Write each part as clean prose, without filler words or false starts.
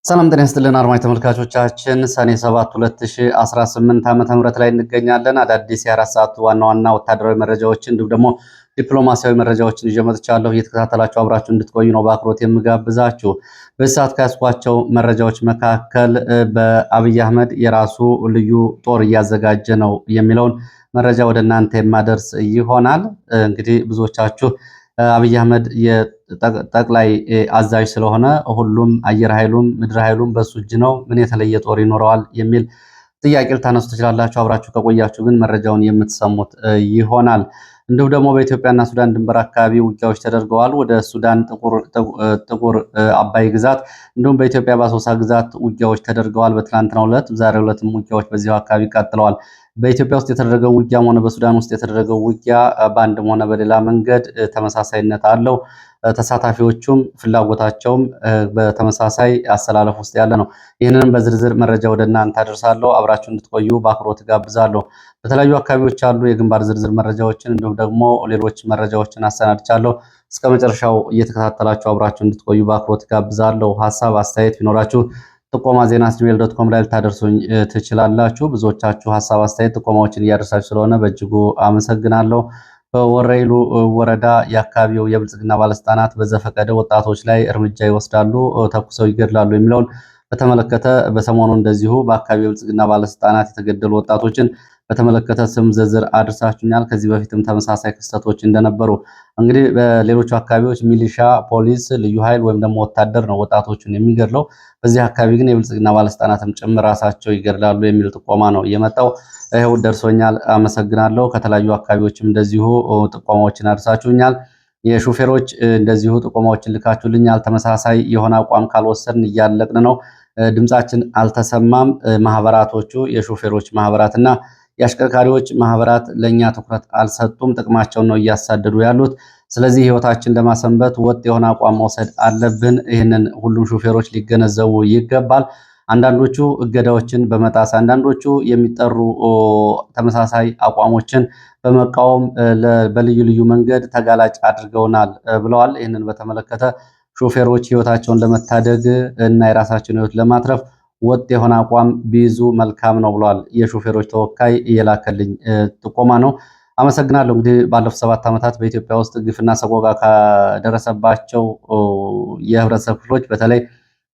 ሰላም ጤና ይስጥልን አድማጭ ተመልካቾቻችን፣ ሰኔ 7 2018 ዓ.ም ላይ እንገኛለን። አዳዲስ የአራት ሰዓት ዋና ዋና ወታደራዊ መረጃዎችን እንዲሁም ደግሞ ዲፕሎማሲያዊ መረጃዎችን ይዤ መጥቻለሁ። እየተከታተላችሁ አብራችሁ እንድትቆዩ ነው በአክብሮት የምጋብዛችሁ። በዚህ ሰዓት ከያዝኳቸው መረጃዎች መካከል በአብይ አህመድ የራሱ ልዩ ጦር እያዘጋጀ ነው የሚለውን መረጃ ወደ እናንተ የማደርስ ይሆናል። እንግዲህ ብዙዎቻችሁ አብይ አህመድ የጠቅላይ አዛዥ ስለሆነ ሁሉም አየር ኃይሉም ምድር ኃይሉም በሱ እጅ ነው፣ ምን የተለየ ጦር ይኖረዋል የሚል ጥያቄ ልታነሱ ትችላላችሁ። አብራችሁ ከቆያችሁ ግን መረጃውን የምትሰሙት ይሆናል። እንዲሁም ደግሞ በኢትዮጵያና ሱዳን ድንበር አካባቢ ውጊያዎች ተደርገዋል። ወደ ሱዳን ጥቁር አባይ ግዛት እንዲሁም በኢትዮጵያ በአሶሳ ግዛት ውጊያዎች ተደርገዋል። በትናንትናው ዕለት ዛሬው ዕለትም ውጊያዎች በዚያው አካባቢ ቀጥለዋል። በኢትዮጵያ ውስጥ የተደረገው ውጊያም ሆነ በሱዳን ውስጥ የተደረገው ውጊያ በአንድም ሆነ በሌላ መንገድ ተመሳሳይነት አለው። ተሳታፊዎቹም ፍላጎታቸውም በተመሳሳይ አሰላለፍ ውስጥ ያለ ነው። ይህንንም በዝርዝር መረጃ ወደ እናንተ አደርሳለሁ። አብራችሁ እንድትቆዩ በአክብሮት ጋብዛለሁ። በተለያዩ አካባቢዎች ያሉ የግንባር ዝርዝር መረጃዎችን እንዲሁም ደግሞ ሌሎች መረጃዎችን አሰናድቻለሁ። እስከ መጨረሻው እየተከታተላችሁ አብራችሁ እንድትቆዩ በአክብሮት ጋብዛለሁ። ሀሳብ አስተያየት ቢኖራችሁ ጥቆማ ዜና@gmail.com ላይ ልታደርሱኝ ትችላላችሁ። ብዙዎቻችሁ ሀሳብ አስተያየት ጥቆማዎችን እያደረሳችሁ ስለሆነ በእጅጉ አመሰግናለሁ። በወረኢሉ ወረዳ የአካባቢው የብልጽግና ባለስልጣናት በዘፈቀደ ወጣቶች ላይ እርምጃ ይወስዳሉ፣ ተኩሰው ይገድላሉ የሚለውን በተመለከተ በሰሞኑ እንደዚሁ በአካባቢው የብልጽግና ባለስልጣናት የተገደሉ ወጣቶችን በተመለከተ ስም ዝርዝር አድርሳችሁኛል። ከዚህ በፊትም ተመሳሳይ ክስተቶች እንደነበሩ እንግዲህ በሌሎቹ አካባቢዎች ሚሊሻ፣ ፖሊስ፣ ልዩ ኃይል ወይም ደግሞ ወታደር ነው ወጣቶችን የሚገድለው። በዚህ አካባቢ ግን የብልጽግና ባለስልጣናትም ጭምር ራሳቸው ይገድላሉ የሚል ጥቆማ ነው የመጣው። ይኸው ደርሶኛል፣ አመሰግናለሁ። ከተለያዩ አካባቢዎችም እንደዚሁ ጥቆማዎችን አድርሳችሁኛል። የሹፌሮች እንደዚሁ ጥቆማዎችን ልካችሁልኛል። ተመሳሳይ የሆነ አቋም ካልወሰድን እያለቅን ነው፣ ድምፃችን አልተሰማም። ማህበራቶቹ የሹፌሮች ማህበራትና የአሽከርካሪዎች ማህበራት ለኛ ትኩረት አልሰጡም፣ ጥቅማቸውን ነው እያሳደዱ ያሉት። ስለዚህ ህይወታችን ለማሰንበት ወጥ የሆነ አቋም መውሰድ አለብን። ይህንን ሁሉም ሹፌሮች ሊገነዘቡ ይገባል። አንዳንዶቹ እገዳዎችን በመጣስ አንዳንዶቹ የሚጠሩ ተመሳሳይ አቋሞችን በመቃወም በልዩ ልዩ መንገድ ተጋላጭ አድርገውናል ብለዋል። ይህንን በተመለከተ ሾፌሮች ህይወታቸውን ለመታደግ እና የራሳቸውን ህይወት ለማትረፍ ወጥ የሆነ አቋም ቢይዙ መልካም ነው ብለዋል። የሾፌሮች ተወካይ እየላከልኝ ጥቆማ ነው። አመሰግናለሁ። እንግዲህ ባለፉት 7 ዓመታት በኢትዮጵያ ውስጥ ግፍና ሰቆቃ ከደረሰባቸው የህብረተሰብ ክፍሎች በተለይ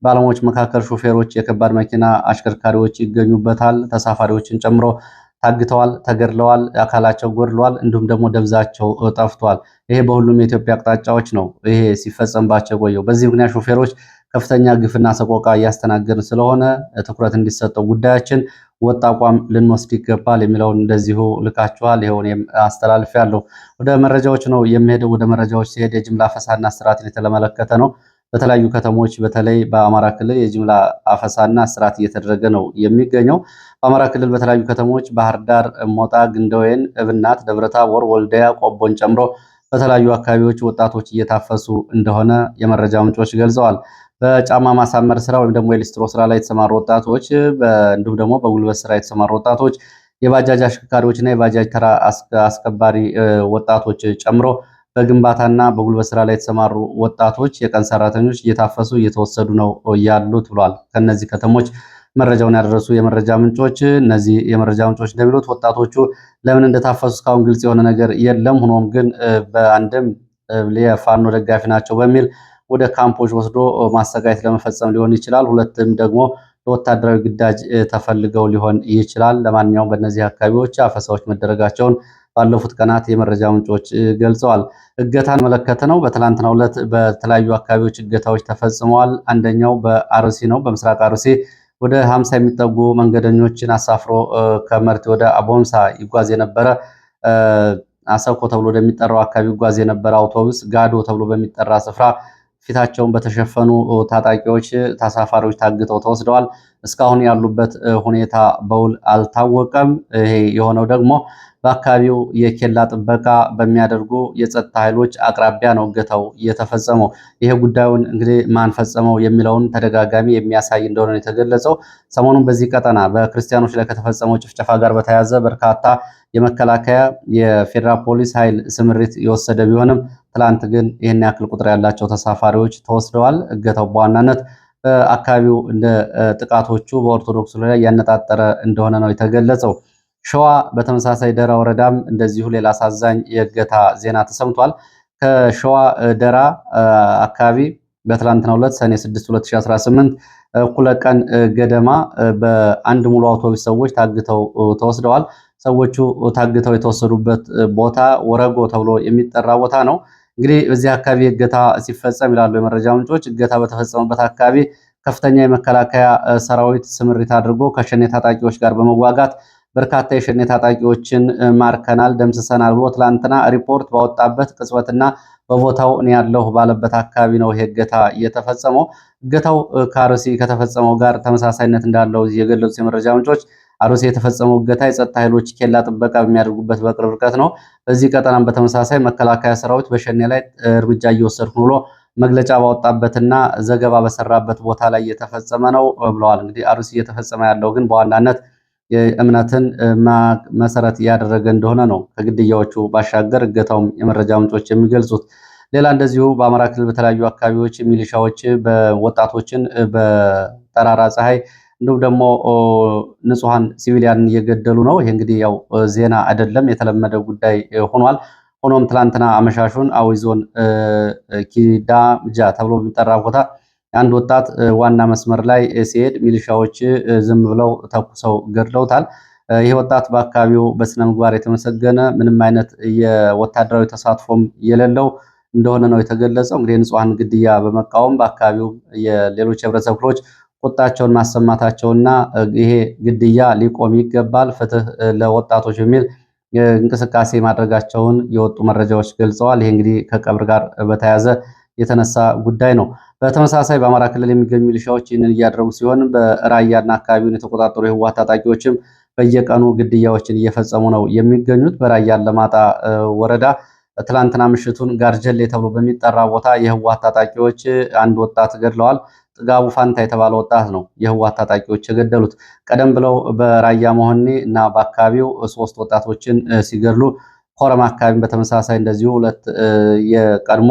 በዓለሞች መካከል ሾፌሮች፣ የከባድ መኪና አሽከርካሪዎች ይገኙበታል። ተሳፋሪዎችን ጨምሮ ታግተዋል፣ ተገድለዋል፣ አካላቸው ጎድሏል፣ እንዲሁም ደግሞ ደብዛቸው ጠፍቷል። ይሄ በሁሉም የኢትዮጵያ አቅጣጫዎች ነው ይሄ ሲፈጸምባቸው ቆየው። በዚህ ምክንያት ሾፌሮች ከፍተኛ ግፍና ሰቆቃ እያስተናገድን ስለሆነ ትኩረት እንዲሰጠው ጉዳያችን ወጥ አቋም ልንወስድ ይገባል የሚለውን እንደዚሁ ልካችኋል። ይኸው እኔም አስተላልፌያለሁ። ወደ መረጃዎች ነው የሚሄደው። ወደ መረጃዎች ሲሄድ የጅምላ አፈሳና እስራትን የተመለከተ ነው። በተለያዩ ከተሞች በተለይ በአማራ ክልል የጅምላ አፈሳና እስራት እየተደረገ ነው የሚገኘው። በአማራ ክልል በተለያዩ ከተሞች ባህር ዳር፣ ሞጣ፣ ግንደወይን፣ እብናት፣ ደብረታቦር፣ ወልዲያ፣ ቆቦን ጨምሮ በተለያዩ አካባቢዎች ወጣቶች እየታፈሱ እንደሆነ የመረጃ ምንጮች ገልጸዋል። በጫማ ማሳመር ስራ ወይም ደግሞ የሊስትሮ ስራ ላይ የተሰማሩ ወጣቶች እንዲሁም ደግሞ በጉልበት ስራ የተሰማሩ ወጣቶች፣ የባጃጅ አሽከርካሪዎችና የባጃጅ ተራ አስከባሪ ወጣቶች ጨምሮ በግንባታና በጉልበት ስራ ላይ የተሰማሩ ወጣቶች፣ የቀን ሰራተኞች እየታፈሱ እየተወሰዱ ነው ያሉት ብሏል። ከነዚህ ከተሞች መረጃውን ያደረሱ የመረጃ ምንጮች እነዚህ የመረጃ ምንጮች እንደሚሉት ወጣቶቹ ለምን እንደታፈሱ እስካሁን ግልጽ የሆነ ነገር የለም። ሆኖም ግን በአንድም የፋኖ ደጋፊ ናቸው በሚል ወደ ካምፖች ወስዶ ማሰቃየት ለመፈጸም ሊሆን ይችላል። ሁለትም ደግሞ ለወታደራዊ ግዳጅ ተፈልገው ሊሆን ይችላል። ለማንኛውም በእነዚህ አካባቢዎች አፈሳዎች መደረጋቸውን ባለፉት ቀናት የመረጃ ምንጮች ገልጸዋል። እገታን መለከተ ነው። በትላንትናው ዕለት በተለያዩ አካባቢዎች እገታዎች ተፈጽመዋል። አንደኛው በአርሲ ነው። በምስራቅ አርሲ ወደ 50 የሚጠጉ መንገደኞችን አሳፍሮ ከመርቲ ወደ አቦምሳ ይጓዝ የነበረ አሰኮ ተብሎ ወደሚጠራው አካባቢ ይጓዝ የነበረ አውቶቡስ ጋዶ ተብሎ በሚጠራ ስፍራ ፊታቸውን በተሸፈኑ ታጣቂዎች ተሳፋሪዎች ታግተው ተወስደዋል። እስካሁን ያሉበት ሁኔታ በውል አልታወቀም። ይሄ የሆነው ደግሞ በአካባቢው የኬላ ጥበቃ በሚያደርጉ የጸጥታ ኃይሎች አቅራቢያ ነው እገታው የተፈጸመው። ይሄ ጉዳዩን እንግዲህ ማን ፈጸመው የሚለውን ተደጋጋሚ የሚያሳይ እንደሆነ የተገለጸው። ሰሞኑን በዚህ ቀጠና በክርስቲያኖች ላይ ከተፈጸመው ጭፍጨፋ ጋር በተያያዘ በርካታ የመከላከያ የፌዴራል ፖሊስ ኃይል ስምሪት የወሰደ ቢሆንም ትላንት ግን ይህን ያክል ቁጥር ያላቸው ተሳፋሪዎች ተወስደዋል። እገታው በዋናነት በአካባቢው እንደ ጥቃቶቹ በኦርቶዶክሱ ላይ ያነጣጠረ እንደሆነ ነው የተገለጸው። ሸዋ በተመሳሳይ ደራ ወረዳም እንደዚሁ ሌላ አሳዛኝ የእገታ ዜና ተሰምቷል። ከሸዋ ደራ አካባቢ በትላንትናው ዕለት ሰኔ 6 2018 እኩለ ቀን ገደማ በአንድ ሙሉ አውቶቡስ ሰዎች ታግተው ተወስደዋል። ሰዎቹ ታግተው የተወሰዱበት ቦታ ወረጎ ተብሎ የሚጠራ ቦታ ነው። እንግዲህ በዚህ አካባቢ እገታ ሲፈጸም ይላሉ የመረጃ ምንጮች፣ እገታ በተፈጸመበት አካባቢ ከፍተኛ የመከላከያ ሰራዊት ስምሪት አድርጎ ከሸኔ ታጣቂዎች ጋር በመዋጋት በርካታ የሸኔ ታጣቂዎችን ማርከናል፣ ደምስሰናል ብሎ ትላንትና ሪፖርት ባወጣበት ቅጽበትና በቦታው እኔ ያለሁ ባለበት አካባቢ ነው ይሄ እገታ እየተፈጸመው። እገታው ከአርሲ ከተፈጸመው ጋር ተመሳሳይነት እንዳለው የገለጹት የመረጃ ምንጮች አርሲ የተፈጸመው እገታ የጸጥታ ኃይሎች ኬላ ጥበቃ በሚያደርጉበት በቅርብ ርቀት ነው። በዚህ ቀጠናም በተመሳሳይ መከላከያ ሰራዊት በሸኔ ላይ እርምጃ እየወሰድኩ ብሎ መግለጫ ባወጣበትና ዘገባ በሰራበት ቦታ ላይ እየተፈጸመ ነው ብለዋል። እንግዲህ አርሲ እየተፈጸመ ያለው ግን በዋናነት የእምነትን መሰረት እያደረገ እንደሆነ ነው ከግድያዎቹ ባሻገር እገታውም የመረጃ ምንጮች የሚገልጹት። ሌላ እንደዚሁ በአማራ ክልል በተለያዩ አካባቢዎች ሚሊሻዎች በወጣቶችን በጠራራ ፀሐይ እንዲሁም ደግሞ ንጹሐን ሲቪሊያን እየገደሉ ነው። ይሄ እንግዲህ ያው ዜና አይደለም፣ የተለመደ ጉዳይ ሆኗል። ሆኖም ትላንትና አመሻሹን አዊ ዞን ኪዳምጃ ተብሎ የሚጠራ ቦታ አንድ ወጣት ዋና መስመር ላይ ሲሄድ ሚሊሻዎች ዝም ብለው ተኩሰው ገድለውታል። ይህ ወጣት በአካባቢው በስነ ምግባር የተመሰገነ ምንም አይነት የወታደራዊ ተሳትፎም የሌለው እንደሆነ ነው የተገለጸው። እንግዲህ የንጹሐን ግድያ በመቃወም በአካባቢው የሌሎች የህብረተሰብ ክፍሎች ቁጣቸውን ማሰማታቸውና ይሄ ግድያ ሊቆም ይገባል፣ ፍትህ ለወጣቶች የሚል እንቅስቃሴ ማድረጋቸውን የወጡ መረጃዎች ገልጸዋል። ይሄ እንግዲህ ከቀብር ጋር በተያያዘ የተነሳ ጉዳይ ነው። በተመሳሳይ በአማራ ክልል የሚገኙ ሚሊሻዎች ይህንን እያደረጉ ሲሆን በራያና አካባቢውን የተቆጣጠሩ የህወሓት ታጣቂዎችም በየቀኑ ግድያዎችን እየፈጸሙ ነው የሚገኙት። በራያ አላማጣ ወረዳ ትላንትና ምሽቱን ጋርጀሌ ተብሎ በሚጠራ ቦታ የህወሓት ታጣቂዎች አንድ ወጣት ገድለዋል። ጥጋቡ ፋንታ የተባለ ወጣት ነው የህወሓት ታጣቂዎች የገደሉት። ቀደም ብለው በራያ መሆኔ እና በአካባቢው 3 ወጣቶችን ሲገድሉ ኮረማ አካባቢን በተመሳሳይ እንደዚሁ 2 የቀድሞ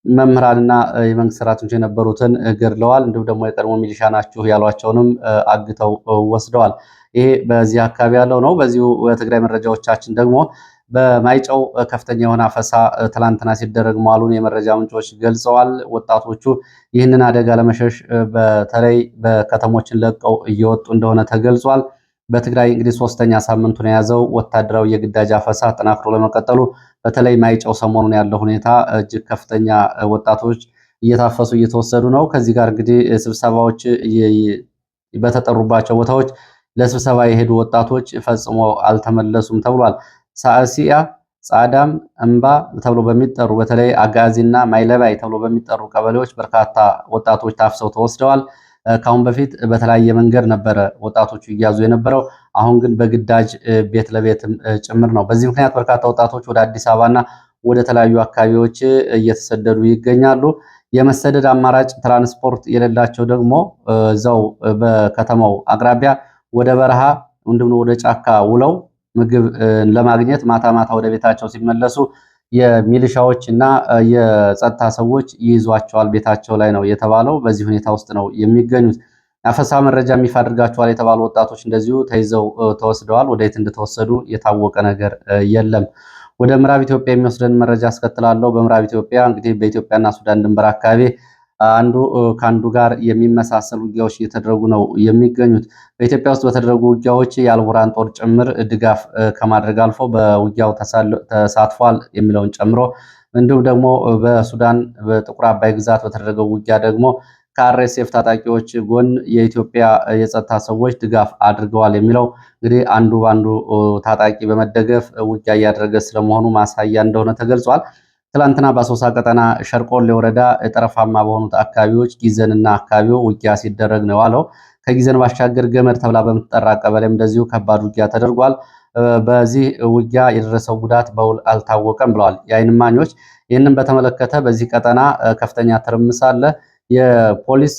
መምህራንና የመንግስት ሰራተኞች የነበሩትን ገድለዋል። እንዲሁም ደግሞ የቀድሞ ሚሊሻ ናችሁ ያሏቸውንም አግተው ወስደዋል። ይሄ በዚህ አካባቢ ያለው ነው። በዚሁ በትግራይ መረጃዎቻችን ደግሞ በማይጨው ከፍተኛ የሆነ አፈሳ ትላንትና ሲደረግ መዋሉን የመረጃ ምንጮች ገልጸዋል። ወጣቶቹ ይህንን አደጋ ለመሸሽ በተለይ በከተሞችን ለቀው እየወጡ እንደሆነ ተገልጿል። በትግራይ እንግዲህ 3ኛ ሳምንቱን የያዘው ወታደራዊ የግዳጅ አፈሳ አጠናክሮ ለመቀጠሉ በተለይ ማይጨው ሰሞኑን ያለው ሁኔታ እጅግ ከፍተኛ ወጣቶች እየታፈሱ እየተወሰዱ ነው። ከዚህ ጋር እንግዲህ ስብሰባዎች በተጠሩባቸው ቦታዎች ለስብሰባ የሄዱ ወጣቶች ፈጽሞ አልተመለሱም ተብሏል። ሳዕሲያ፣ ጻዳም፣ እምባ ተብሎ በሚጠሩ በተለይ አጋዚና ማይለባይ ተብሎ በሚጠሩ ቀበሌዎች በርካታ ወጣቶች ታፍሰው ተወስደዋል። ካሁን በፊት በተለያየ መንገድ ነበረ ወጣቶቹ እያዙ የነበረው። አሁን ግን በግዳጅ ቤት ለቤትም ጭምር ነው። በዚህ ምክንያት በርካታ ወጣቶች ወደ አዲስ አበባና ወደ ተለያዩ አካባቢዎች እየተሰደዱ ይገኛሉ። የመሰደድ አማራጭ ትራንስፖርት የሌላቸው ደግሞ እዛው በከተማው አቅራቢያ ወደ በረሃ እንዲሁም ወደ ጫካ ውለው ምግብ ለማግኘት ማታ ማታ ወደ ቤታቸው ሲመለሱ የሚሊሻዎች እና የጸጥታ ሰዎች ይይዟቸዋል። ቤታቸው ላይ ነው የተባለው። በዚህ ሁኔታ ውስጥ ነው የሚገኙት። አፈሳ መረጃ ይፋ አድርጋቸዋል የተባሉ ወጣቶች እንደዚሁ ተይዘው ተወስደዋል። ወደየት እንደተወሰዱ የታወቀ ነገር የለም። ወደ ምዕራብ ኢትዮጵያ የሚወስደን መረጃ አስከትላለሁ። በምዕራብ ኢትዮጵያ እንግዲህ በኢትዮጵያና ሱዳን ድንበር አካባቢ አንዱ ከአንዱ ጋር የሚመሳሰሉ ውጊያዎች እየተደረጉ ነው የሚገኙት። በኢትዮጵያ ውስጥ በተደረጉ ውጊያዎች የአልቡራን ጦር ጭምር ድጋፍ ከማድረግ አልፎ በውጊያው ተሳትፏል የሚለውን ጨምሮ እንዲሁም ደግሞ በሱዳን በጥቁር አባይ ግዛት በተደረገው ውጊያ ደግሞ ከአርኤስኤፍ ታጣቂዎች ጎን የኢትዮጵያ የጸጥታ ሰዎች ድጋፍ አድርገዋል የሚለው እንግዲህ አንዱ በአንዱ ታጣቂ በመደገፍ ውጊያ እያደረገ ስለመሆኑ ማሳያ እንደሆነ ተገልጿል። ትላንትና በአሶሳ ቀጠና ሸርቆሌ ወረዳ ጠረፋማ በሆኑት አካባቢዎች ጊዘንና አካባቢው ውጊያ ሲደረግ ነው ዋለው። ከጊዘን ባሻገር ገመድ ተብላ በምትጠራ ቀበሌም እንደዚሁ ከባድ ውጊያ ተደርጓል። በዚህ ውጊያ የደረሰው ጉዳት በውል አልታወቀም ብለዋል የዓይን እማኞች። ይህንን በተመለከተ በዚህ ቀጠና ከፍተኛ ትርምስ አለ። የፖሊስ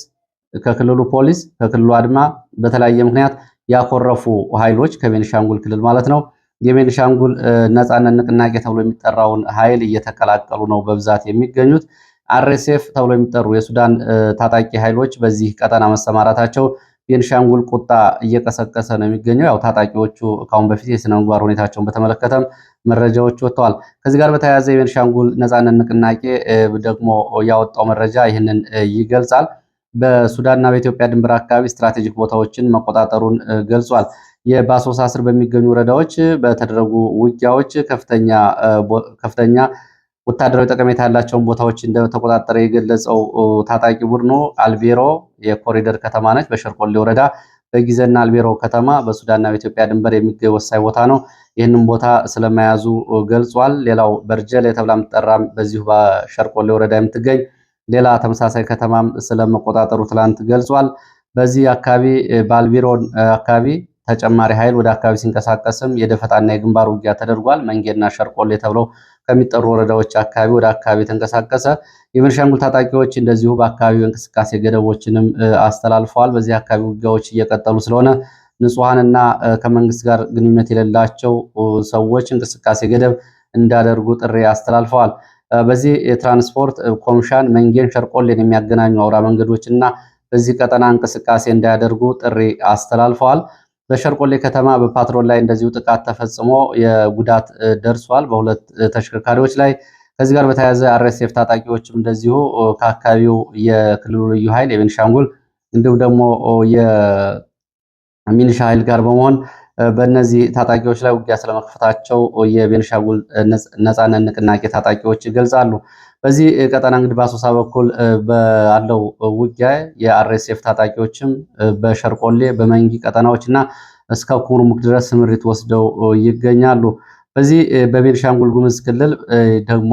ከክልሉ ፖሊስ ከክልሉ አድማ በተለያየ ምክንያት ያኮረፉ ኃይሎች ከቤኒሻንጉል ክልል ማለት ነው የቤኒሻንጉል ነፃነት ንቅናቄ ተብሎ የሚጠራውን ኃይል እየተቀላቀሉ ነው በብዛት የሚገኙት። አርኤስኤፍ ተብሎ የሚጠሩ የሱዳን ታጣቂ ኃይሎች በዚህ ቀጠና መሰማራታቸው ቤንሻንጉል ቁጣ እየቀሰቀሰ ነው የሚገኘው። ያው ታጣቂዎቹ ካሁን በፊት የስነ ምግባር ሁኔታቸውን በተመለከተም መረጃዎች ወጥተዋል። ከዚህ ጋር በተያያዘ የቤንሻንጉል ነጻነት ንቅናቄ ደግሞ ያወጣው መረጃ ይህንን ይገልጻል። በሱዳንና በኢትዮጵያ ድንበር አካባቢ ስትራቴጂክ ቦታዎችን መቆጣጠሩን ገልጿል። የባሶሳ ስር በሚገኙ ወረዳዎች በተደረጉ ውጊያዎች ከፍተኛ ወታደራዊ ጠቀሜታ ያላቸውን ቦታዎች እንደተቆጣጠረ የገለጸው ታጣቂ ቡድኑ አልቤሮ የኮሪደር ከተማ ነች። በሸርቆሌ ወረዳ በጊዘና አልቤሮ ከተማ በሱዳንና በኢትዮጵያ ድንበር የሚገኝ ወሳኝ ቦታ ነው። ይህንን ቦታ ስለመያዙ ገልጿል። ሌላው በርጀሌ ተብላ የምትጠራ በዚሁ በሸርቆሌ ወረዳ የምትገኝ ሌላ ተመሳሳይ ከተማም ስለመቆጣጠሩ ትላንት ገልጿል። በዚህ አካባቢ በአልቤሮ አካባቢ ተጨማሪ ኃይል ወደ አካባቢ ሲንቀሳቀስም የደፈጣና የግንባር ውጊያ ተደርጓል። መንጌና ሸርቆሌ ተብለው ከሚጠሩ ወረዳዎች አካባቢ ወደ አካባቢ ተንቀሳቀሰ። የቤንሻንጉል ታጣቂዎች እንደዚሁ በአካባቢው እንቅስቃሴ ገደቦችንም አስተላልፈዋል። በዚህ አካባቢ ውጊያዎች እየቀጠሉ ስለሆነ ንጹሐንና ከመንግስት ጋር ግንኙነት የሌላቸው ሰዎች እንቅስቃሴ ገደብ እንዳደርጉ ጥሪ አስተላልፈዋል። በዚህ የትራንስፖርት ኮምሻን መንጌን ሸርቆሌን የሚያገናኙ አውራ መንገዶችና በዚህ ቀጠና እንቅስቃሴ እንዳያደርጉ ጥሪ አስተላልፈዋል። በሸርቆሌ ከተማ በፓትሮል ላይ እንደዚሁ ጥቃት ተፈጽሞ የጉዳት ደርሷል በሁለት ተሽከርካሪዎች ላይ። ከዚህ ጋር በተያያዘ አርኤስኤፍ ታጣቂዎችም እንደዚሁ ከአካባቢው የክልሉ ልዩ ኃይል የቤንሻንጉል እንዲሁም ደግሞ የሚኒሻ ኃይል ጋር በመሆን በእነዚህ ታጣቂዎች ላይ ውጊያ ስለመክፈታቸው የቤንሻንጉል ነጻነት ንቅናቄ ታጣቂዎች ይገልጻሉ። በዚህ ቀጠና እንግዲህ በአሶሳ በኩል ባለው ውጊያ የአርኤስኤፍ ታጣቂዎችም በሸርቆሌ በመንጊ ቀጠናዎች እና እስከ ኩርሙክ ድረስ ስምሪት ወስደው ይገኛሉ። በዚህ በቤንሻንጉል ጉሙዝ ክልል ደግሞ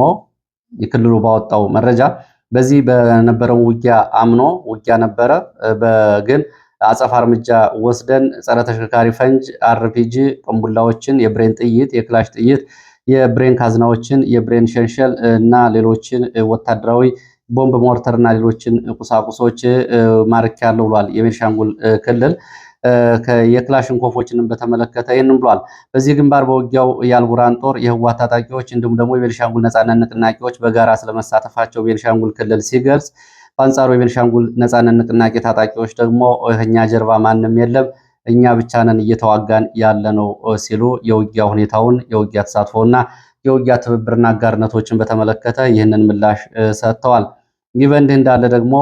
የክልሉ ባወጣው መረጃ በዚህ በነበረው ውጊያ አምኖ ውጊያ ነበረ፣ ግን አጸፋ እርምጃ ወስደን ጸረ ተሽከርካሪ ፈንጅ፣ አርፒጂ፣ ቅንቡላዎችን፣ የብሬን ጥይት፣ የክላሽ ጥይት፣ የብሬን ካዝናዎችን፣ የብሬን ሸንሸል እና ሌሎችን ወታደራዊ ቦምብ፣ ሞርተር እና ሌሎችን ቁሳቁሶች ማርኪያለሁ ብሏል። የቤንሻንጉል ክልል የክላሽንኮፎችንም በተመለከተ ይህንን ብሏል። በዚህ ግንባር በውጊያው የአልቡራን ጦር፣ የህወሓት ታጣቂዎች እንዲሁም ደግሞ የቤንሻንጉል ነጻነት ንቅናቄዎች በጋራ ስለመሳተፋቸው ቤንሻንጉል ክልል ሲገልጽ፣ በአንጻሩ የቤንሻንጉል ነጻነት ንቅናቄ ታጣቂዎች ደግሞ ከኛ ጀርባ ማንም የለም እኛ ብቻ ነን እየተዋጋን ያለ ነው ሲሉ የውጊያ ሁኔታውን የውጊያ ተሳትፎና የውጊያ ትብብርና አጋርነቶችን በተመለከተ ይህንን ምላሽ ሰጥተዋል። ይህ በእንዲህ እንዳለ ደግሞ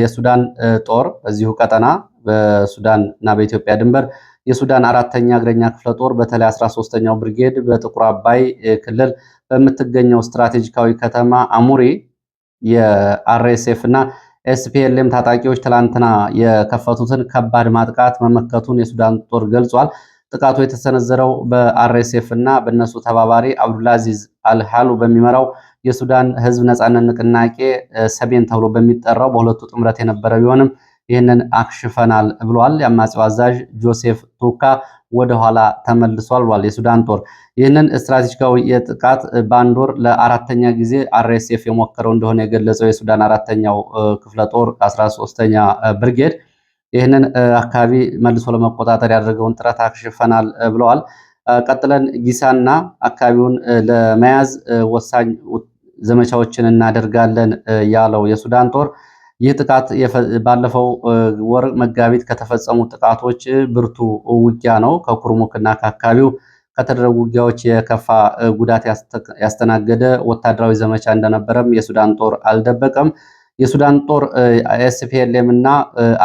የሱዳን ጦር በዚሁ ቀጠና በሱዳን እና በኢትዮጵያ ድንበር የሱዳን 4ኛ እግረኛ ክፍለ ጦር በተለይ 13ኛው ብርጌድ በጥቁር አባይ ክልል በምትገኘው ስትራቴጂካዊ ከተማ አሙሪ የአርኤስኤፍ እና ኤስፒኤልኤም ታጣቂዎች ትላንትና የከፈቱትን ከባድ ማጥቃት መመከቱን የሱዳን ጦር ገልጿል። ጥቃቱ የተሰነዘረው በአርኤስኤፍ እና በእነሱ ተባባሪ አብዱልአዚዝ አልሃሉ በሚመራው የሱዳን ህዝብ ነጻነት ንቅናቄ ሰሜን ተብሎ በሚጠራው በሁለቱ ጥምረት የነበረ ቢሆንም ይህንን አክሽፈናል ብሏል። የአማጺው አዛዥ ጆሴፍ ቱካ ወደኋላ ተመልሷል ብሏል የሱዳን ጦር። ይህንን ስትራቴጂካዊ የጥቃት በአንድ ወር ለ4ኛ ጊዜ አርኤስኤፍ የሞከረው እንደሆነ የገለጸው የሱዳን 4ኛው ክፍለ ጦር 13ኛ ብርጌድ ይህንን አካባቢ መልሶ ለመቆጣጠር ያደረገውን ጥረት አክሽፈናል ብለዋል። ቀጥለን ጊሳና አካባቢውን ለመያዝ ወሳኝ ዘመቻዎችን እናደርጋለን ያለው የሱዳን ጦር ይህ ጥቃት ባለፈው ወር መጋቢት ከተፈጸሙ ጥቃቶች ብርቱ ውጊያ ነው። ከኩርሙክና ከአካባቢው ከተደረጉ ውጊያዎች የከፋ ጉዳት ያስተናገደ ወታደራዊ ዘመቻ እንደነበረም የሱዳን ጦር አልደበቀም። የሱዳን ጦር ኤስፒኤልኤም እና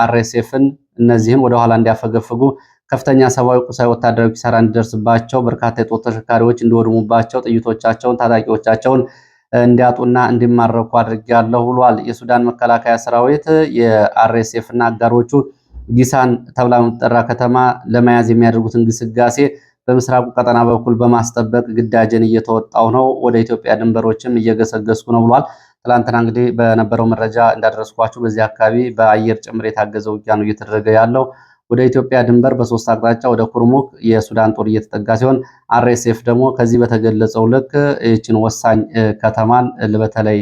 አርኤስኤፍን እነዚህን ወደኋላ እንዲያፈገፍጉ ከፍተኛ ሰብአዊ፣ ቁሳዊ፣ ወታደራዊ ኪሳራ እንዲደርስባቸው፣ በርካታ የጦር ተሽከርካሪዎች እንዲወድሙባቸው፣ ጥይቶቻቸውን፣ ታጣቂዎቻቸውን እንዲያጡና እንዲማረኩ አድርጌያለሁ ብሏል። የሱዳን መከላከያ ሰራዊት የአርኤስኤፍ እና አጋሮቹ ጊሳን ተብላ የምትጠራ ከተማ ለመያዝ የሚያደርጉትን ግስጋሴ በምስራቁ ቀጠና በኩል በማስጠበቅ ግዳጅን እየተወጣው ነው፣ ወደ ኢትዮጵያ ድንበሮችም እየገሰገስኩ ነው ብሏል። ትላንትና እንግዲህ በነበረው መረጃ እንዳደረስኳችሁ በዚህ አካባቢ በአየር ጭምር የታገዘ ውጊያ ነው እየተደረገ ያለው። ወደ ኢትዮጵያ ድንበር በሶስት አቅጣጫ ወደ ኩርሙክ የሱዳን ጦር እየተጠጋ ሲሆን አርኤስኤፍ ደግሞ ከዚህ በተገለጸው ልክ ይህችን ወሳኝ ከተማን በተለይ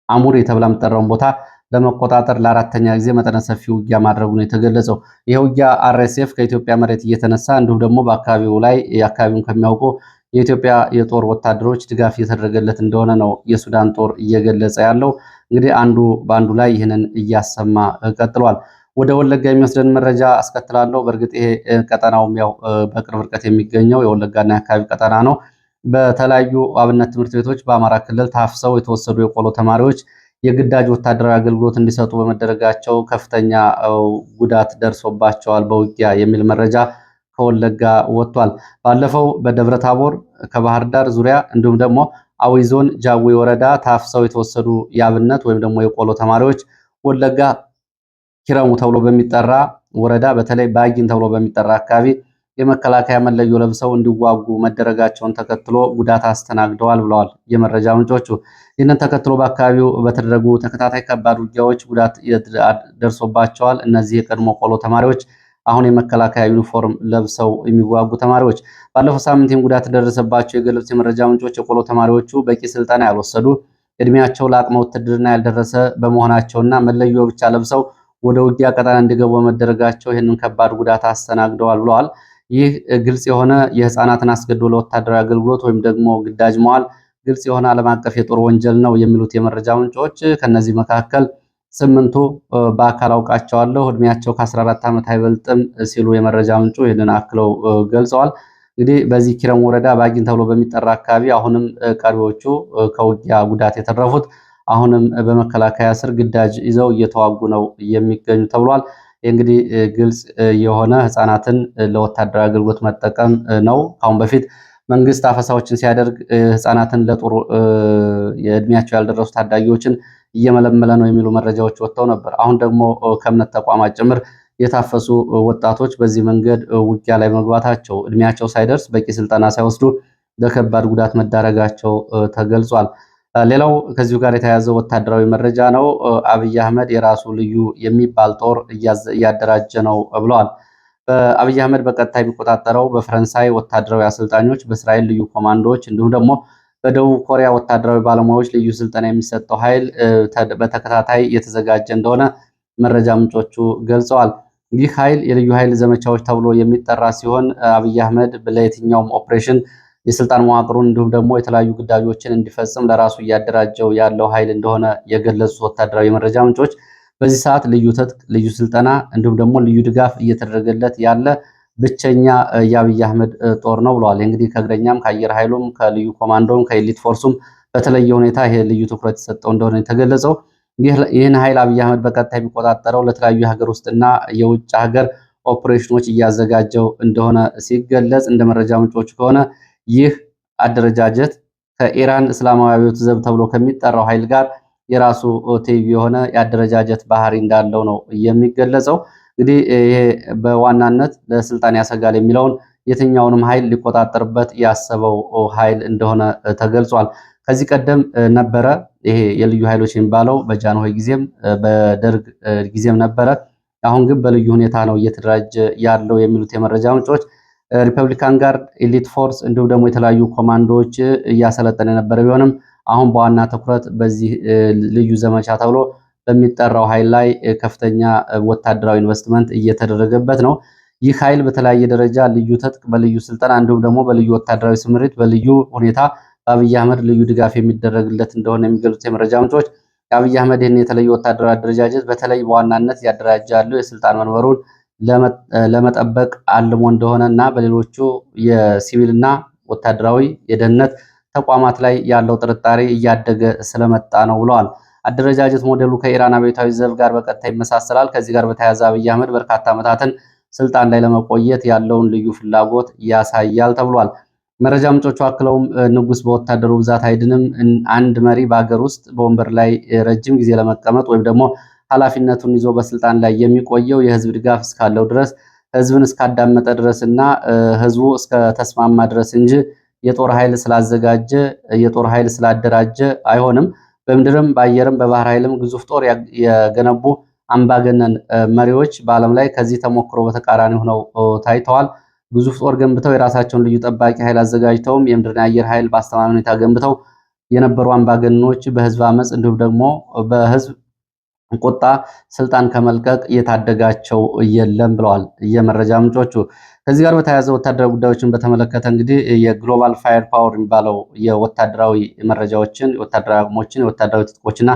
የአሙሪ ተብላ የምትጠራውን ቦታ ለመቆጣጠር ለአራተኛ ጊዜ መጠነ ሰፊ ውጊያ ማድረጉ ነው የተገለጸው። ይህ ውጊያ አርኤስኤፍ ከኢትዮጵያ መሬት እየተነሳ እንዲሁም ደግሞ በአካባቢው ላይ አካባቢውን ከሚያውቁ የኢትዮጵያ የጦር ወታደሮች ድጋፍ እየተደረገለት እንደሆነ ነው የሱዳን ጦር እየገለጸ ያለው። እንግዲህ አንዱ በአንዱ ላይ ይህንን እያሰማ ቀጥሏል። ወደ ወለጋ የሚወስደን መረጃ አስከትላለሁ። በእርግጥ ይሄ ቀጠናውም ያው በቅርብ ርቀት የሚገኘው የወለጋና የአካባቢ ቀጠና ነው። በተለያዩ አብነት ትምህርት ቤቶች በአማራ ክልል ታፍሰው የተወሰዱ የቆሎ ተማሪዎች የግዳጅ ወታደራዊ አገልግሎት እንዲሰጡ በመደረጋቸው ከፍተኛ ጉዳት ደርሶባቸዋል በውጊያ የሚል መረጃ ከወለጋ ወጥቷል። ባለፈው በደብረ ታቦር ከባህር ዳር ዙሪያ እንዲሁም ደግሞ አዊ ዞን ጃዊ ወረዳ ታፍሰው የተወሰዱ የአብነት ወይም ደግሞ የቆሎ ተማሪዎች ወለጋ ኪረሙ ተብሎ በሚጠራ ወረዳ በተለይ ባጊን ተብሎ በሚጠራ አካባቢ የመከላከያ መለዮ ለብሰው እንዲዋጉ መደረጋቸውን ተከትሎ ጉዳት አስተናግደዋል ብለዋል የመረጃ ምንጮቹ። ይህንን ተከትሎ በአካባቢው በተደረጉ ተከታታይ ከባድ ውጊያዎች ጉዳት ደርሶባቸዋል። እነዚህ የቀድሞ ቆሎ ተማሪዎች አሁን የመከላከያ ዩኒፎርም ለብሰው የሚዋጉ ተማሪዎች ባለፈው ሳምንት ጉዳት ደረሰባቸው የገለጹት የመረጃ ምንጮች የቆሎ ተማሪዎቹ በቂ ስልጠና ያልወሰዱ እድሜያቸው ለአቅመ ውትድርና ያልደረሰ በመሆናቸውና መለዮ ብቻ ለብሰው ወደ ውጊያ ቀጠና እንዲገቡ በመደረጋቸው ይህንን ከባድ ጉዳት አስተናግደዋል ብለዋል። ይህ ግልጽ የሆነ የህፃናትን አስገድዶ ለወታደራዊ አገልግሎት ወይም ደግሞ ግዳጅ መዋል ግልጽ የሆነ ዓለም አቀፍ የጦር ወንጀል ነው የሚሉት የመረጃ ምንጮች ከነዚህ መካከል 8ቱ በአካል አውቃቸዋለሁ እድሜያቸው ከ14 ዓመት አይበልጥም ሲሉ የመረጃ ምንጩ ይህንን አክለው ገልጸዋል። እንግዲህ በዚህ ኪረም ወረዳ ባጊን ተብሎ በሚጠራ አካባቢ አሁንም ቀሪዎቹ ከውጊያ ጉዳት የተረፉት አሁንም በመከላከያ ስር ግዳጅ ይዘው እየተዋጉ ነው የሚገኙ ተብሏል። እንግዲህ ግልጽ የሆነ ህፃናትን ለወታደራዊ አገልግሎት መጠቀም ነው። ካሁን በፊት መንግስት አፈሳዎችን ሲያደርግ ህፃናትን ለጦር የእድሜያቸው ያልደረሱ ታዳጊዎችን እየመለመለ ነው የሚሉ መረጃዎች ወጥተው ነበር። አሁን ደግሞ ከእምነት ተቋማት ጭምር የታፈሱ ወጣቶች በዚህ መንገድ ውጊያ ላይ መግባታቸው እድሜያቸው ሳይደርስ በቂ ስልጠና ሳይወስዱ ለከባድ ጉዳት መዳረጋቸው ተገልጿል። ሌላው ከዚሁ ጋር የተያያዘ ወታደራዊ መረጃ ነው። አብይ አህመድ የራሱ ልዩ የሚባል ጦር እያደራጀ ነው ብለዋል። አብይ አህመድ በቀጥታ የሚቆጣጠረው በፈረንሳይ ወታደራዊ አሰልጣኞች፣ በእስራኤል ልዩ ኮማንዶዎች እንዲሁም ደግሞ በደቡብ ኮሪያ ወታደራዊ ባለሙያዎች ልዩ ስልጠና የሚሰጠው ኃይል በተከታታይ እየተዘጋጀ እንደሆነ መረጃ ምንጮቹ ገልጸዋል። ይህ ኃይል የልዩ ኃይል ዘመቻዎች ተብሎ የሚጠራ ሲሆን አብይ አህመድ ለየትኛውም ኦፕሬሽን የስልጣን መዋቅሩን እንዲሁም ደግሞ የተለያዩ ግዳጆችን እንዲፈጽም ለራሱ እያደራጀው ያለው ኃይል እንደሆነ የገለጹት ወታደራዊ መረጃ ምንጮች በዚህ ሰዓት ልዩ ትጥቅ፣ ልዩ ስልጠና እንዲሁም ደግሞ ልዩ ድጋፍ እየተደረገለት ያለ ብቸኛ የአብይ አህመድ ጦር ነው ብለዋል። እንግዲህ ከእግረኛም ከአየር ኃይሉም ከልዩ ኮማንዶም ከኤሊት ፎርሱም በተለየ ሁኔታ ይሄ ልዩ ትኩረት የሰጠው እንደሆነ የተገለጸው ይህን ኃይል አብይ አህመድ በቀጥታ የሚቆጣጠረው ለተለያዩ የሀገር ውስጥና የውጭ ሀገር ኦፕሬሽኖች እያዘጋጀው እንደሆነ ሲገለጽ እንደ መረጃ ምንጮች ከሆነ ይህ አደረጃጀት ከኢራን እስላማዊ አብዮት ዘብ ተብሎ ከሚጠራው ኃይል ጋር የራሱ ኦቲቪ የሆነ የአደረጃጀት ባህሪ እንዳለው ነው የሚገለጸው። እንግዲህ ይሄ በዋናነት ለስልጣን ያሰጋል የሚለውን የትኛውንም ኃይል ሊቆጣጠርበት ያሰበው ኃይል እንደሆነ ተገልጿል። ከዚህ ቀደም ነበረ ይሄ የልዩ ኃይሎች የሚባለው በጃንሆይ ጊዜም በደርግ ጊዜም ነበረ። አሁን ግን በልዩ ሁኔታ ነው እየተደራጀ ያለው የሚሉት የመረጃ ምንጮች ሪፐብሊካን ጋርድ፣ ኤሊት ፎርስ እንዲሁም ደግሞ የተለያዩ ኮማንዶዎች እያሰለጠነ የነበረ ቢሆንም አሁን በዋና ትኩረት በዚህ ልዩ ዘመቻ ተብሎ በሚጠራው ኃይል ላይ ከፍተኛ ወታደራዊ ኢንቨስትመንት እየተደረገበት ነው። ይህ ኃይል በተለያየ ደረጃ ልዩ ትጥቅ፣ በልዩ ስልጠና እንዲሁም ደግሞ በልዩ ወታደራዊ ስምሪት በልዩ ሁኔታ በአብይ አህመድ ልዩ ድጋፍ የሚደረግለት እንደሆነ የሚገልጹት የመረጃ ምንጮች የአብይ አህመድ ይህን የተለየ ወታደራዊ አደረጃጀት በተለይ በዋናነት ያደራጀ ያለው የስልጣን መንበሩን ለመጠበቅ አልሞ እንደሆነ እና በሌሎቹ የሲቪልና ወታደራዊ የደህንነት ተቋማት ላይ ያለው ጥርጣሬ እያደገ ስለመጣ ነው ብለዋል። አደረጃጀት ሞዴሉ ከኢራን አብዮታዊ ዘብ ጋር በቀጥታ ይመሳሰላል። ከዚህ ጋር በተያያዘ አብይ አህመድ በርካታ ዓመታትን ስልጣን ላይ ለመቆየት ያለውን ልዩ ፍላጎት ያሳያል ተብሏል። መረጃ ምንጮቹ አክለውም ንጉስ በወታደሩ ብዛት አይድንም፣ አንድ መሪ በሀገር ውስጥ በወንበር ላይ ረጅም ጊዜ ለመቀመጥ ወይም ደግሞ ኃላፊነቱን ይዞ በስልጣን ላይ የሚቆየው የህዝብ ድጋፍ እስካለው ድረስ ህዝብን እስካዳመጠ ድረስ እና ህዝቡ እስከተስማማ ድረስ እንጂ የጦር ኃይል ስላዘጋጀ የጦር ኃይል ስላደራጀ አይሆንም። በምድርም በአየርም በባህር ኃይልም ግዙፍ ጦር የገነቡ አምባገነን መሪዎች በዓለም ላይ ከዚህ ተሞክሮ በተቃራኒ ሆነው ታይተዋል። ግዙፍ ጦር ገንብተው የራሳቸውን ልዩ ጠባቂ ኃይል አዘጋጅተውም የምድርና የአየር ኃይል በአስተማማኝ ሁኔታ ገንብተው የነበሩ አምባገነኖች በህዝብ አመፅ እንዲሁም ደግሞ በህዝብ ቁጣ ስልጣን ከመልቀቅ የታደጋቸው የለም ብለዋል የመረጃ ምንጮቹ። ከዚህ ጋር በተያያዘ ወታደራዊ ጉዳዮችን በተመለከተ እንግዲህ የግሎባል ፋየር ፓወር የሚባለው የወታደራዊ መረጃዎችን፣ የወታደራዊ አቅሞችን፣ የወታደራዊ ትጥቆችና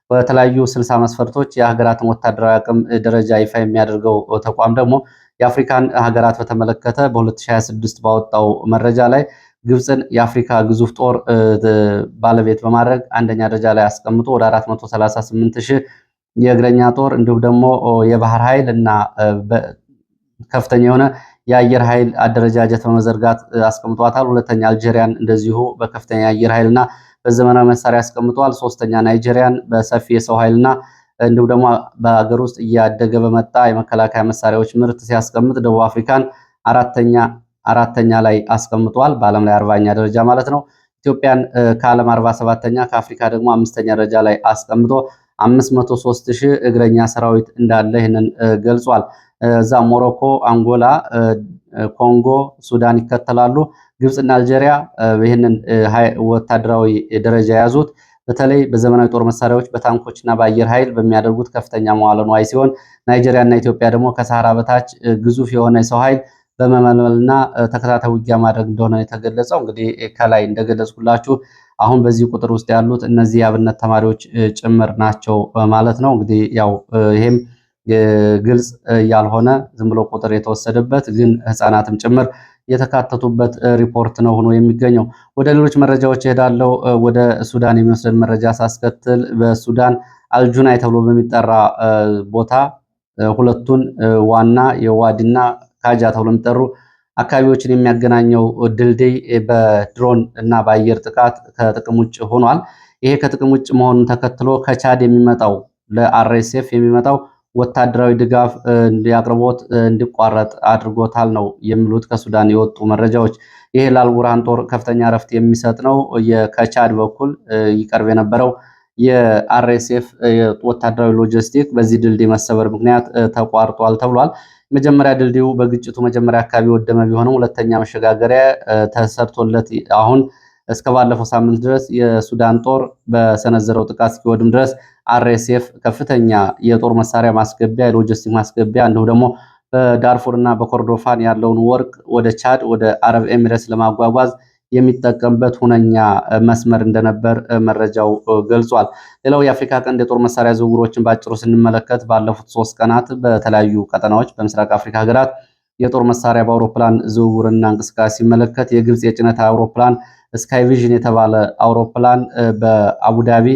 በተለያዩ 60 መስፈርቶች የሀገራትን ወታደራዊ አቅም ደረጃ ይፋ የሚያደርገው ተቋም ደግሞ የአፍሪካን ሀገራት በተመለከተ በ2026 ባወጣው መረጃ ላይ ግብፅን የአፍሪካ ግዙፍ ጦር ባለቤት በማድረግ አንደኛ ደረጃ ላይ አስቀምጦ ወደ 438 ሺህ የእግረኛ ጦር እንዲሁም ደግሞ የባህር ኃይል እና ከፍተኛ የሆነ የአየር ኃይል አደረጃጀት በመዘርጋት አስቀምጧታል። ሁለተኛ አልጄሪያን እንደዚሁ በከፍተኛ የአየር ኃይልና በዘመናዊ መሳሪያ አስቀምጧል። ሶስተኛ ናይጄሪያን በሰፊ የሰው ኃይልና እንዲሁም ደግሞ በአገር ውስጥ እያደገ በመጣ የመከላከያ መሳሪያዎች ምርት ሲያስቀምጥ ደቡብ አፍሪካን አራተኛ ላይ አስቀምጧል። በዓለም ላይ 40ኛ ደረጃ ማለት ነው። ኢትዮጵያን ከዓለም 47ኛ ከአፍሪካ ደግሞ 5ኛ ደረጃ ላይ አስቀምጦ 503 ሺህ እግረኛ ሰራዊት እንዳለ ይህንን ገልጿል። እዛ ሞሮኮ፣ አንጎላ፣ ኮንጎ፣ ሱዳን ይከተላሉ። ግብፅና አልጄሪያ ይህንን ወታደራዊ ደረጃ የያዙት በተለይ በዘመናዊ ጦር መሳሪያዎች በታንኮችና በአየር ኃይል በሚያደርጉት ከፍተኛ መዋለ ንዋይ ሲሆን ናይጄሪያ እና ኢትዮጵያ ደግሞ ከሰሃራ በታች ግዙፍ የሆነ የሰው ኃይል በመመልመልና ተከታታይ ውጊያ ማድረግ እንደሆነ የተገለጸው። እንግዲህ ከላይ እንደገለጽኩላችሁ አሁን በዚህ ቁጥር ውስጥ ያሉት እነዚህ የአብነት ተማሪዎች ጭምር ናቸው ማለት ነው። እንግዲህ ያው ይሄም ግልጽ ያልሆነ ዝም ብሎ ቁጥር የተወሰደበት ግን ህፃናትም ጭምር የተካተቱበት ሪፖርት ነው ሆኖ የሚገኘው። ወደ ሌሎች መረጃዎች እሄዳለሁ። ወደ ሱዳን የሚወስደን መረጃ ሳስከትል በሱዳን አልጁናይ ተብሎ በሚጠራ ቦታ ሁለቱን ዋና የዋዲና ካጃ ተብሎ የሚጠሩ አካባቢዎችን የሚያገናኘው ድልድይ በድሮን እና በአየር ጥቃት ከጥቅም ውጭ ሆኗል። ይሄ ከጥቅም ውጭ መሆኑን ተከትሎ ከቻድ የሚመጣው ለአርኤስኤፍ የሚመጣው ወታደራዊ ድጋፍ አቅርቦት እንዲቋረጥ አድርጎታል ነው የሚሉት ከሱዳን የወጡ መረጃዎች። ይሄ ለአልቡርሃን ጦር ከፍተኛ ረፍት የሚሰጥ ነው። ከቻድ በኩል ይቀርብ የነበረው የአርኤስኤፍ ወታደራዊ ሎጂስቲክ በዚህ ድልድይ መሰበር ምክንያት ተቋርጧል ተብሏል። መጀመሪያ ድልድዩ በግጭቱ መጀመሪያ አካባቢ ወደመ ቢሆንም ሁለተኛ መሸጋገሪያ ተሰርቶለት አሁን እስከ ባለፈው ሳምንት ድረስ የሱዳን ጦር በሰነዘረው ጥቃት እስኪወድም ድረስ አርኤስኤፍ ከፍተኛ የጦር መሳሪያ ማስገቢያ፣ የሎጂስቲክ ማስገቢያ እንዲሁም ደግሞ በዳርፉር እና በኮርዶፋን ያለውን ወርቅ ወደ ቻድ ወደ አረብ ኤሚሬትስ ለማጓጓዝ የሚጠቀምበት ሁነኛ መስመር እንደነበር መረጃው ገልጿል። ሌላው የአፍሪካ ቀንድ የጦር መሳሪያ ዝውውሮችን ባጭሩ ስንመለከት ባለፉት 3 ቀናት በተለያዩ ቀጠናዎች በምስራቅ አፍሪካ ሀገራት የጦር መሳሪያ በአውሮፕላን ዝውውርና እንቅስቃሴ ሲመለከት የግብፅ የጭነት አውሮፕላን ስካይ ቪዥን የተባለ አውሮፕላን በአቡዳቢ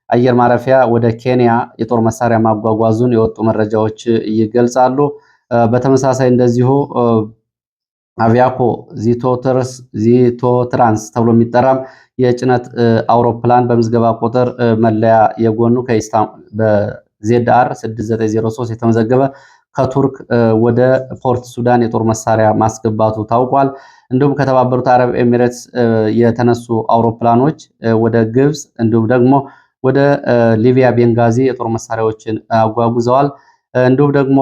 አየር ማረፊያ ወደ ኬንያ የጦር መሳሪያ ማጓጓዙን የወጡ መረጃዎች ይገልጻሉ። በተመሳሳይ እንደዚሁ አቪያኮ ዚቶትራንስ ተብሎ የሚጠራም የጭነት አውሮፕላን በምዝገባ ቁጥር መለያ የጎኑ በዜድአር 6903 የተመዘገበ ከቱርክ ወደ ፖርት ሱዳን የጦር መሳሪያ ማስገባቱ ታውቋል። እንዲሁም ከተባበሩት አረብ ኤሚሬትስ የተነሱ አውሮፕላኖች ወደ ግብፅ እንዲሁም ደግሞ ወደ ሊቢያ ቤንጋዚ የጦር መሳሪያዎችን አጓጉዘዋል። እንዲሁም ደግሞ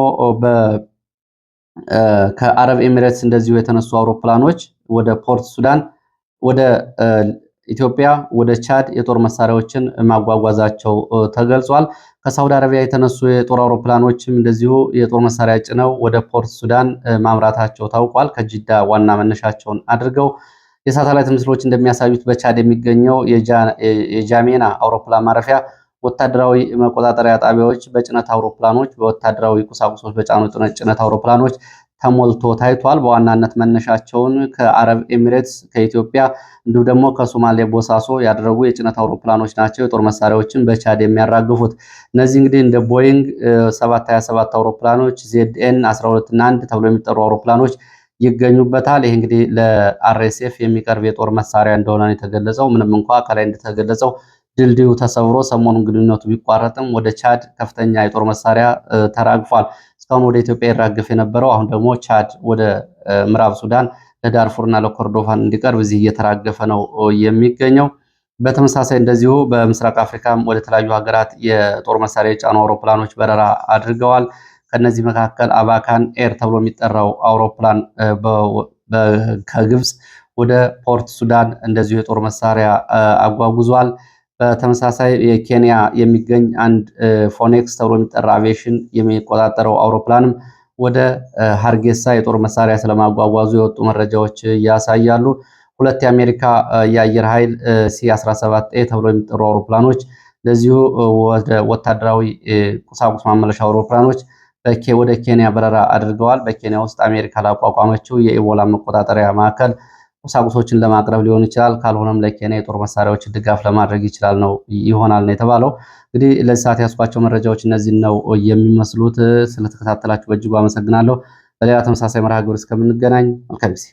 ከአረብ ኤሚሬትስ እንደዚሁ የተነሱ አውሮፕላኖች ወደ ፖርት ሱዳን፣ ወደ ኢትዮጵያ፣ ወደ ቻድ የጦር መሳሪያዎችን ማጓጓዛቸው ተገልጿል። ከሳውዲ አረቢያ የተነሱ የጦር አውሮፕላኖችም እንደዚሁ የጦር መሳሪያ ጭነው ወደ ፖርት ሱዳን ማምራታቸው ታውቋል። ከጅዳ ዋና መነሻቸውን አድርገው የሳተላይት ምስሎች እንደሚያሳዩት በቻድ የሚገኘው የጃሜና አውሮፕላን ማረፊያ ወታደራዊ መቆጣጠሪያ ጣቢያዎች በጭነት አውሮፕላኖች፣ በወታደራዊ ቁሳቁሶች በጫኑ ጭነት አውሮፕላኖች ተሞልቶ ታይቷል። በዋናነት መነሻቸውን ከአረብ ኤሚሬትስ፣ ከኢትዮጵያ እንዲሁም ደግሞ ከሶማሌ ቦሳሶ ያደረጉ የጭነት አውሮፕላኖች ናቸው የጦር መሳሪያዎችን በቻድ የሚያራግፉት። እነዚህ እንግዲህ እንደ ቦይንግ 727 አውሮፕላኖች፣ ዜድኤን 12 እና 1 ተብሎ የሚጠሩ አውሮፕላኖች ይገኙበታል። ይህ እንግዲህ ለአርኤስኤፍ የሚቀርብ የጦር መሳሪያ እንደሆነ ነው የተገለጸው። ምንም እንኳ ከላይ እንደተገለጸው ድልድዩ ተሰብሮ ሰሞኑን ግንኙነቱ ቢቋረጥም ወደ ቻድ ከፍተኛ የጦር መሳሪያ ተራግፏል። እስካሁን ወደ ኢትዮጵያ ይራገፍ የነበረው አሁን ደግሞ ቻድ ወደ ምዕራብ ሱዳን ለዳርፉርና ለኮርዶፋን እንዲቀርብ እዚህ እየተራገፈ ነው የሚገኘው። በተመሳሳይ እንደዚሁ በምስራቅ አፍሪካም ወደ ተለያዩ ሀገራት የጦር መሳሪያ የጫኑ አውሮፕላኖች በረራ አድርገዋል። ከነዚህ መካከል አባካን ኤር ተብሎ የሚጠራው አውሮፕላን ከግብፅ ወደ ፖርት ሱዳን እንደዚሁ የጦር መሳሪያ አጓጉዟል። በተመሳሳይ የኬንያ የሚገኝ አንድ ፎኔክስ ተብሎ የሚጠራ አቪዬሽን የሚቆጣጠረው አውሮፕላንም ወደ ሀርጌሳ የጦር መሳሪያ ስለማጓጓዙ የወጡ መረጃዎች ያሳያሉ። ሁለት የአሜሪካ የአየር ኃይል ሲ-17ኤ ተብሎ የሚጠሩ አውሮፕላኖች ለዚሁ ወደ ወታደራዊ ቁሳቁስ ማመለሻ አውሮፕላኖች ወደ ኬንያ በረራ አድርገዋል። በኬንያ ውስጥ አሜሪካ ላቋቋመችው የኢቦላ መቆጣጠሪያ ማዕከል ቁሳቁሶችን ለማቅረብ ሊሆን ይችላል። ካልሆነም ለኬንያ የጦር መሳሪያዎች ድጋፍ ለማድረግ ይሆናል ነው የተባለው። እንግዲህ ለዚህ ሰዓት ያስኳቸው መረጃዎች እነዚህ ነው የሚመስሉት። ስለተከታተላችሁ በእጅጉ አመሰግናለሁ። በሌላ ተመሳሳይ መርሃ ግብር እስከምንገናኝ መልካም ጊዜ